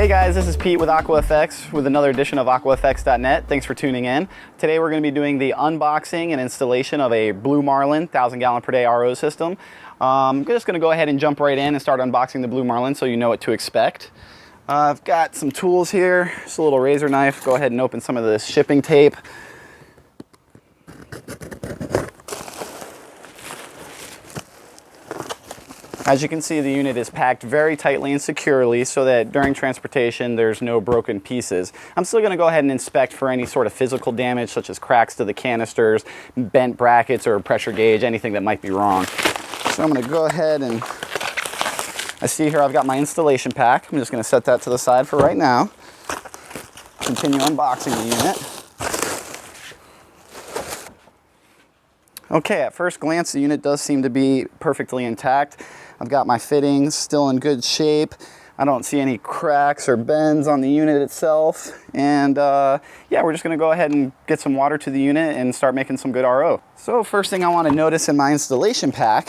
Hey guys, this is Pete with AquaFX with another edition of AquaFX.net. Thanks for tuning in. Today we're going to be doing the unboxing and installation of a Blue Marlin 1,000 gallon per day RO system. I'm just going to go ahead and jump right in and start unboxing the Blue Marlin so you know what to expect. I've got some tools here, just a little razor knife. Go ahead and open some of this shipping tape. As you can see, the unit is packed very tightly and securely so that during transportation there's no broken pieces. I'm still going to go ahead and inspect for any sort of physical damage such as cracks to the canisters, bent brackets or pressure gauge, anything that might be wrong. So I'm going to go ahead and, I see here I've got my installation pack. I'm just going to set that to the side for right now. Continue unboxing the unit. Okay, at first glance the unit does seem to be perfectly intact. I've got my fittings still in good shape. I don't see any cracks or bends on the unit itself. And yeah, we're just gonna go ahead and get some water to the unit and start making some good RO. So first thing I wanna notice in my installation pack,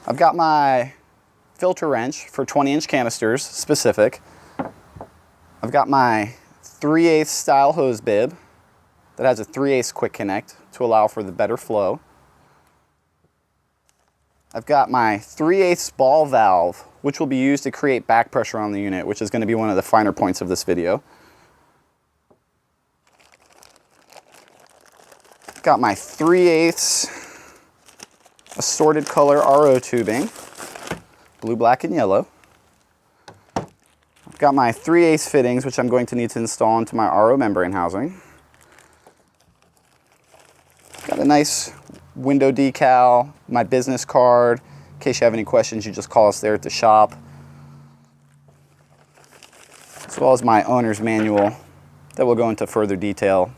I've got my filter wrench for 20-inch canisters specific. I've got my 3/8 style hose bib that has a 3/8 quick connect to allow for the better flow. I've got my 3/8 ball valve, which will be used to create back pressure on the unit, which is going to be one of the finer points of this video. I've got my 3/8 assorted color RO tubing, blue, black, and yellow. I've got my 3/8 fittings, which I'm going to need to install into my RO membrane housing. Got a nice window decal, my business card. In case you have any questions, you just call us there at the shop. As well as my owner's manual that will go into further detail.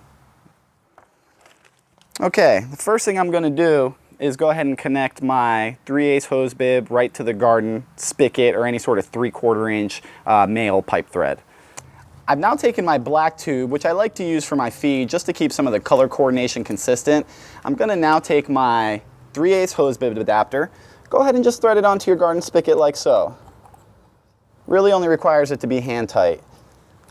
Okay, the first thing I'm going to do is go ahead and connect my 3/8 hose bib right to the garden spigot or any sort of 3/4 inch male pipe thread. I've now taken my black tube, which I like to use for my feed just to keep some of the color coordination consistent. I'm going to now take my 3/8 hose bib adapter. Go ahead and just thread it onto your garden spigot like so. Really only requires it to be hand tight.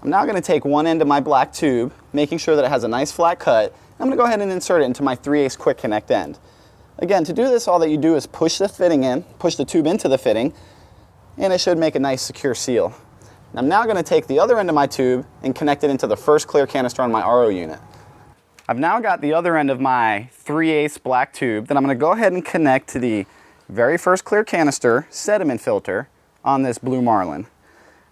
I'm now going to take one end of my black tube, making sure that it has a nice flat cut. I'm going to go ahead and insert it into my 3/8 quick connect end. Again, to do this, all that you do is push the fitting in, push the tube into the fitting, and it should make a nice secure seal. I'm now going to take the other end of my tube and connect it into the first clear canister on my RO unit. I've now got the other end of my 3/8 black tube that I'm going to go ahead and connect to the very first clear canister sediment filter on this Blue Marlin.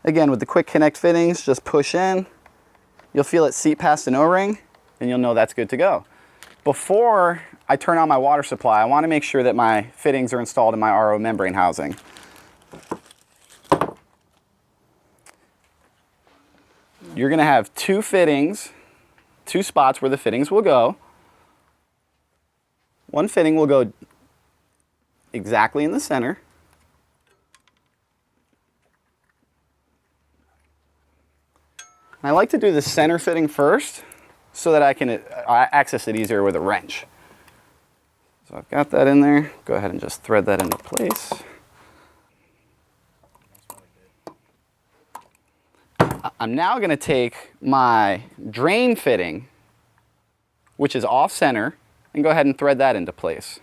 Again, with the quick connect fittings, just push in. You'll feel it seat past an O-ring and you'll know that's good to go. Before I turn on my water supply, I want to make sure that my fittings are installed in my RO membrane housing. You're going to have two fittings, two spots where the fittings will go. One fitting will go exactly in the center. And I like to do the center fitting first so that I can access it easier with a wrench. So I've got that in there. Go ahead and just thread that into place. I'm now going to take my drain fitting, which is off center, and go ahead and thread that into place.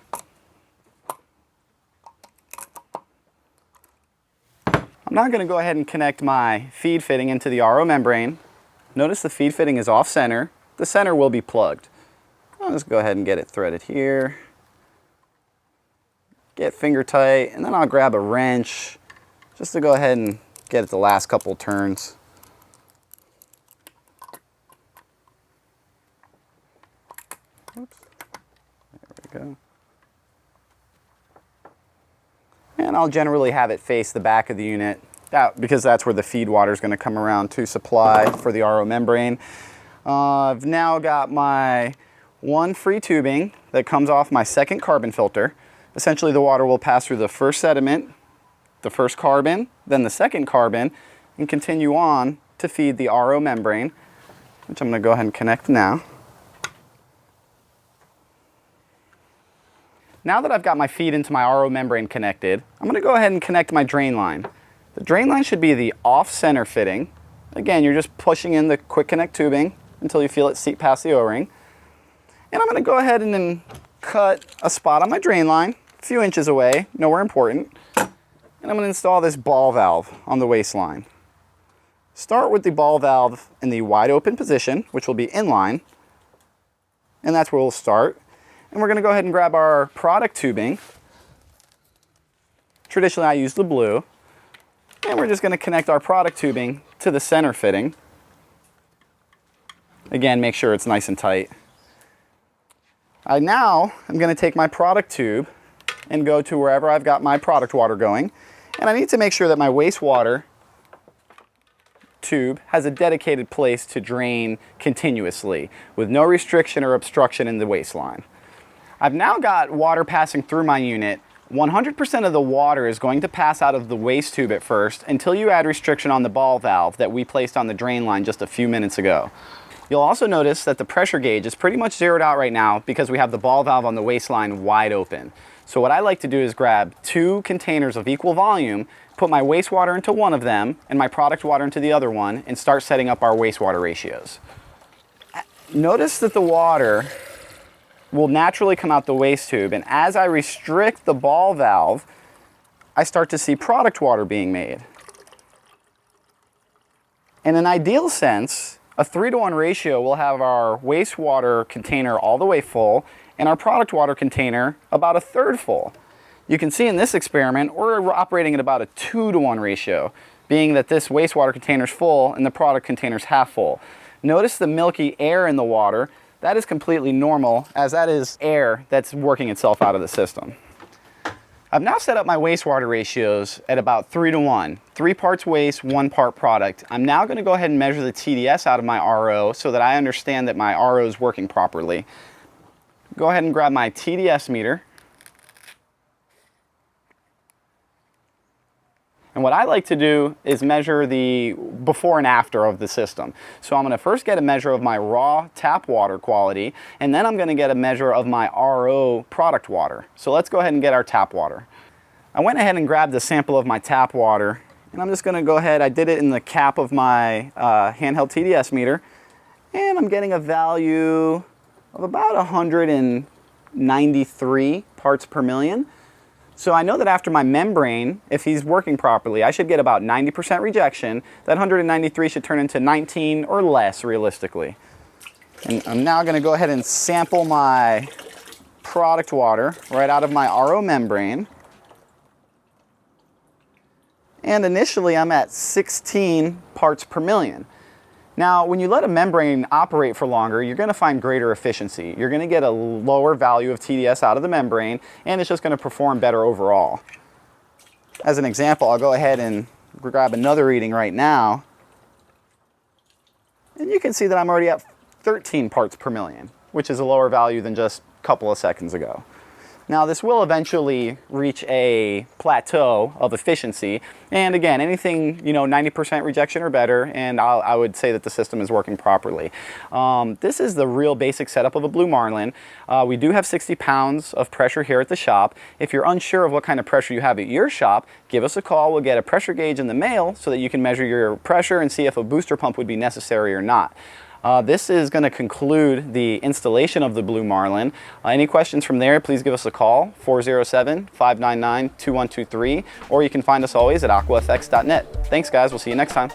I'm now going to go ahead and connect my feed fitting into the RO membrane. Notice the feed fitting is off center. The center will be plugged. I'll just go ahead and get it threaded here. Get finger tight, and then I'll grab a wrench just to go ahead and get it the last couple turns. Oops. There we go. And I'll generally have it face the back of the unit because that's where the feed water is going to come around to supply for the RO membrane. I've now got my one free tubing that comes off my second carbon filter. Essentially the water will pass through the first sediment, the first carbon, then the second carbon, and continue on to feed the RO membrane, which I'm going to go ahead and connect now. Now that I've got my feed into my RO membrane connected, I'm going to go ahead and connect my drain line. The drain line should be the off-center fitting Again, you're just pushing in the quick connect tubing until you feel it seep past the O-ring. And I'm going to go ahead and then cut a spot on my drain line, a few inches away, nowhere important. And I'm going to install this ball valve on the waistline. Start with the ball valve in the wide open position, which will be inline. And that's where we'll start. And we're going to go ahead and grab our product tubing. Traditionally, I use the blue. And we're just going to connect our product tubing to the center fitting. Again, make sure it's nice and tight. Now I'm going to take my product tube and go to wherever I've got my product water going. And I need to make sure that my wastewater tube has a dedicated place to drain continuously with no restriction or obstruction in the waistline. I've now got water passing through my unit. 100% of the water is going to pass out of the waste tube at first until you add restriction on the ball valve that we placed on the drain line just a few minutes ago. You'll also notice that the pressure gauge is pretty much zeroed out right now because we have the ball valve on the waistline wide open. So what I like to do is grab 2 containers of equal volume, put my wastewater into one of them and my product water into the other one, and start setting up our wastewater ratios. Notice that the water will naturally come out the waste tube, and as I restrict the ball valve, I start to see product water being made. In an ideal sense, a 3-to-1 ratio will have our wastewater container all the way full and our product water container about 1/3 full. You can see in this experiment, we're operating at about a 2-to-1 ratio, being that this wastewater container is full and the product container is half full. Notice the milky air in the water. That is completely normal, as that is air that's working itself out of the system. I've now set up my wastewater ratios at about 3-to-1. 3 parts waste, 1 part product. I'm now going to go ahead and measure the TDS out of my RO so that I understand that my RO is working properly. Go ahead and grab my TDS meter. And what I like to do is measure the before and after of the system. So I'm going to first get a measure of my raw tap water quality, and then I'm going to get a measure of my RO product water. So let's go ahead and get our tap water. I went ahead and grabbed a sample of my tap water, and I'm just going to go ahead, I did it in the cap of my handheld TDS meter, and I'm getting a value of about 193 parts per million. So I know that after my membrane, if he's working properly, I should get about 90% rejection. That 193 should turn into 19 or less realistically. And I'm now going to go ahead and sample my product water right out of my RO membrane. And initially I'm at 16 parts per million. Now, when you let a membrane operate for longer, you're going to find greater efficiency. You're going to get a lower value of TDS out of the membrane, and it's just going to perform better overall. As an example, I'll go ahead and grab another reading right now. And you can see that I'm already at 13 parts per million, which is a lower value than just a couple of seconds ago. Now this will eventually reach a plateau of efficiency, and again, anything 90% rejection or better, and I would say that the system is working properly. This is the real basic setup of a Blue Marlin. We do have 60 pounds of pressure here at the shop. If you're unsure of what kind of pressure you have at your shop, give us a call. We'll get a pressure gauge in the mail so that you can measure your pressure and see if a booster pump would be necessary or not. This is going to conclude the installation of the Blue Marlin. Any questions from there, please give us a call, 407-599-2123, or you can find us always at AquaFX.net. Thanks guys, we'll see you next time.